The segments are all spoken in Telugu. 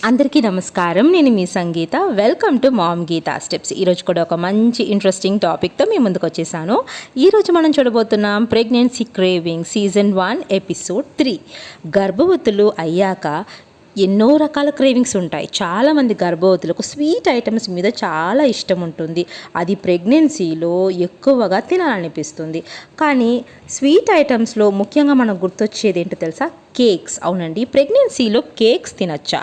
అందరికీ నమస్కారం. నేను మీ Sangeetha. Welcome to mom Geetha steps. ఈరోజు కూడా ఒక మంచి ఇంట్రెస్టింగ్ టాపిక్తో మీ ముందుకు వచ్చేసాను. ఈరోజు మనం చూడబోతున్నాం ప్రెగ్నెన్సీ క్రేవింగ్ సీజన్ 1 ఎపిసోడ్ 3. గర్భవతులు అయ్యాక ఎన్నో రకాల క్రేవింగ్స్ ఉంటాయి. చాలామంది గర్భవతులకు స్వీట్ ఐటమ్స్ మీద చాలా ఇష్టం ఉంటుంది. అది ప్రెగ్నెన్సీలో ఎక్కువగా తినాలనిపిస్తుంది. కానీ స్వీట్ ఐటమ్స్లో ముఖ్యంగా మనకు గుర్తొచ్చేది ఏంటో తెలుసా? కేక్స్. అవునండి, ప్రెగ్నెన్సీలో కేక్స్ తినచ్చా?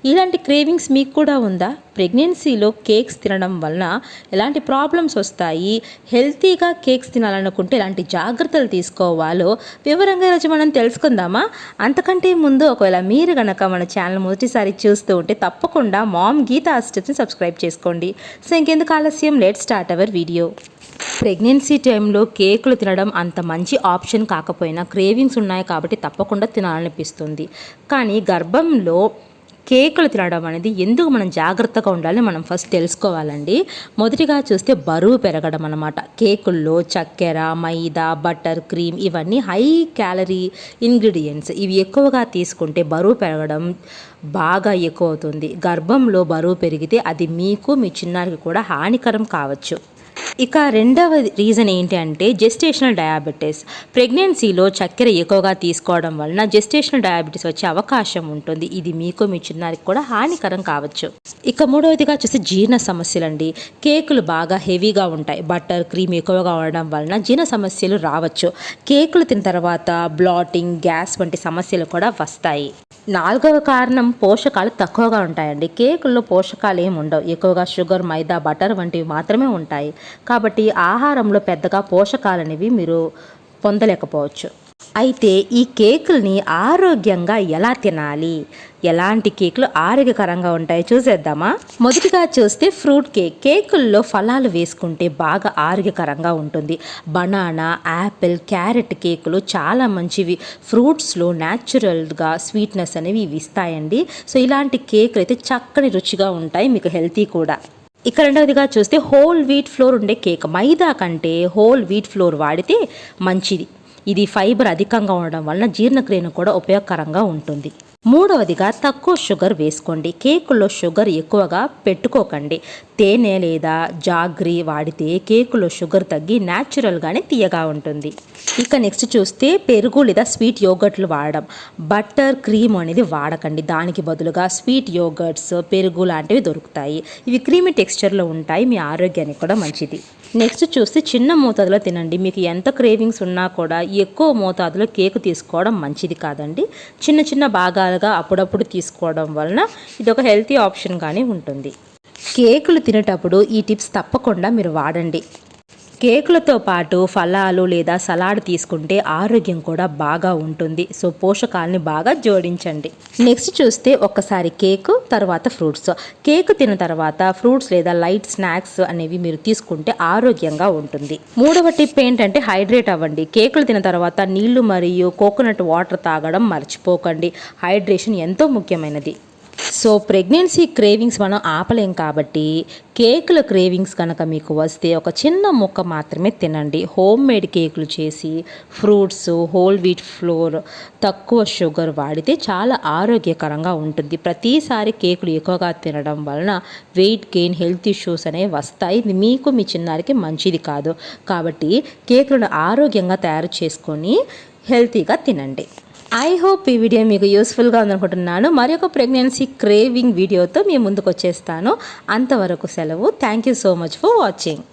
ఇలాంటి క్రేవింగ్స్ మీకు కూడా ఉందా? ప్రెగ్నెన్సీలో కేక్స్ తినడం వలన ఎలాంటి ప్రాబ్లమ్స్ వస్తాయి, హెల్తీగా కేక్స్ తినాలనుకుంటే ఎలాంటి జాగ్రత్తలు తీసుకోవాలో వివరంగా ఈరోజు మనం తెలుసుకుందామా? అంతకంటే ముందు ఒకవేళ మీరు కనుక మన ఛానల్ మొదటిసారి చూస్తూ ఉంటే తప్పకుండా మామ్ గీతా స్టెప్స్ని సబ్స్క్రైబ్ చేసుకోండి. సో ఇంకెందుకు ఆలస్యం, let's start our video. Pregnancy టైంలో కేకులు తినడం అంత మంచి ఆప్షన్ కాకపోయినా క్రేవింగ్స్ ఉన్నాయి కాబట్టి తప్పకుండా తినాలనిపిస్తుంది. కానీ గర్భంలో కేకులు తినడం అనేది ఎందుకు మనం జాగ్రత్తగా ఉండాలి మనం ఫస్ట్ తెలుసుకోవాలండి. మొదటిగా చూస్తే బరువు పెరగడం అన్నమాట. కేకుల్లో చక్కెర, మైదా, బటర్, క్రీమ్ ఇవన్నీ హై క్యాలరీ ఇంగ్రీడియంట్స్. ఇవి ఎక్కువగా తీసుకుంటే బరువు పెరగడం బాగా ఎక్కువ అవుతుంది. గర్భంలో బరువు పెరిగితే అది మీకు మీ చిన్నారికి కూడా హానికరం కావచ్చు. ఇక రెండవ రీజన్ ఏంటి అంటే జెస్టేషనల్ డయాబెటీస్. ప్రెగ్నెన్సీలో చక్కెర ఎక్కువగా తీసుకోవడం వలన జెస్టేషనల్ డయాబెటీస్ వచ్చే అవకాశం ఉంటుంది. ఇది మీకు మీ చిన్నారికి కూడా హానికరం కావచ్చు. ఇక మూడవదిగా చూస్తే జీర్ణ సమస్యలండి. కేకులు బాగా హెవీగా ఉంటాయి. బటర్, క్రీమ్ ఎక్కువగా ఉండడం వలన జీర్ణ సమస్యలు రావచ్చు. కేకులు తిన్న తర్వాత బ్లాటింగ్, గ్యాస్ వంటి సమస్యలు కూడా వస్తాయి. నాలుగవ కారణం పోషకాలు తక్కువగా ఉంటాయండి. కేకుల్లో పోషకాలు ఏమి ఉండవు. ఎక్కువగా షుగర్, మైదా, బటర్ వంటివి మాత్రమే ఉంటాయి. కాబట్టి ఆహారంలో పెద్దగా పోషకాలు అనేవి మీరు పొందలేకపోవచ్చు. అయితే ఈ కేకుల్ని ఆరోగ్యంగా ఎలా తినాలి, ఎలాంటి కేకులు ఆరోగ్యకరంగా ఉంటాయో చూసేద్దామా? మొదటిగా చూస్తే ఫ్రూట్ కేక్. కేకుల్లో ఫలాలు వేసుకుంటే బాగా ఆరోగ్యకరంగా ఉంటుంది. బనానా, యాపిల్, క్యారెట్ కేకులు చాలా మంచివి. ఫ్రూట్స్లో న్యాచురల్గా స్వీట్నెస్ అనేవి ఇవి ఇస్తాయండి. సో ఇలాంటి కేకులు అయితే చక్కని రుచిగా ఉంటాయి, మీకు హెల్తీ కూడా. ఇక రెండవదిగా చూస్తే హోల్ వీట్ ఫ్లోర్ ఉండే కేక్. మైదా కంటే హోల్ వీట్ ఫ్లోర్ వాడితే మంచిది. ఇది ఫైబర్ అధికంగా ఉండడం వలన జీర్ణక్రియను కూడా ఉపయోగకరంగా ఉంటుంది. మూడవదిగా తక్కువ షుగర్ వేసుకోండి. కేకుల్లో షుగర్ ఎక్కువగా పెట్టుకోకండి. తేనె లేదా జాగ్రీ వాడితే కేకులో షుగర్ తగ్గి న్యాచురల్గానే తీయగా ఉంటుంది. ఇక నెక్స్ట్ చూస్తే పెరుగు లేదా స్వీట్ యోగర్ట్లు వాడడం. బటర్, క్రీమ్ అనేది వాడకండి. దానికి బదులుగా స్వీట్ యోగర్ట్స్, పెరుగు లాంటివి దొరుకుతాయి. ఇవి క్రీమీ టెక్స్చర్లో ఉంటాయి, మీ ఆరోగ్యానికి కూడా మంచిది. నెక్స్ట్ చూస్తే చిన్న మోతాదులో తినండి. మీకు ఎంత క్రేవింగ్స్ ఉన్నా కూడా ఎక్కువ మోతాదులో కేక్ తీసుకోవడం మంచిది కాదండి. చిన్న చిన్న భాగాలుగా అప్పుడప్పుడు తీసుకోవడం వలన ఇది ఒక హెల్తీ ఆప్షన్గానే ఉంటుంది. కేకులు తినేటప్పుడు ఈ టిప్స్ తప్పకుండా మీరు వాడండి. కేకులతో పాటు ఫలాలు లేదా సలాడ్ తీసుకుంటే ఆరోగ్యం కూడా బాగా ఉంటుంది. సో పోషకాలని బాగా జోడించండి. నెక్స్ట్ చూస్తే ఒక్కసారి కేకు, తర్వాత ఫ్రూట్స్. కేకు తిన్న తర్వాత ఫ్రూట్స్ లేదా లైట్ స్నాక్స్ అనేవి మీరు తీసుకుంటే ఆరోగ్యంగా ఉంటుంది. మూడవ టిప్ ఏంటంటే హైడ్రేట్ అవ్వండి. కేకులు తిన్న తర్వాత నీళ్లు మరియు కోకోనట్ వాటర్ తాగడం మర్చిపోకండి. హైడ్రేషన్ ఎంతో ముఖ్యమైనది. సో ప్రెగ్నెన్సీ క్రేవింగ్స్ మనం ఆపలేం కాబట్టి కేకుల క్రేవింగ్స్ కనుక మీకు వస్తే ఒక చిన్న ముక్క మాత్రమే తినండి. హోమ్ మేడ్ కేకులు చేసి ఫ్రూట్స్, హోల్ వీట్ ఫ్లోర్, తక్కువ షుగర్ వాడితే చాలా ఆరోగ్యకరంగా ఉంటుంది. ప్రతిసారి కేకులు ఎక్కువగా తినడం వలన వెయిట్ గెయిన్, హెల్త్ ఇష్యూస్ అనేవి వస్తాయి. ఇది మీకు మీ చిన్నారికి మంచిది కాదు. కాబట్టి కేకులను ఆరోగ్యంగా తయారు చేసుకొని హెల్తీగా తినండి. ఐ హోప్ ఈ వీడియో మీకు యూస్ఫుల్గా ఉందనుకుంటున్నాను. మరి ఒక ప్రెగ్నెన్సీ క్రేవింగ్ వీడియోతో మీ ముందుకు వచ్చేస్తాను. అంతవరకు సెలవు. Thank you so much for watching.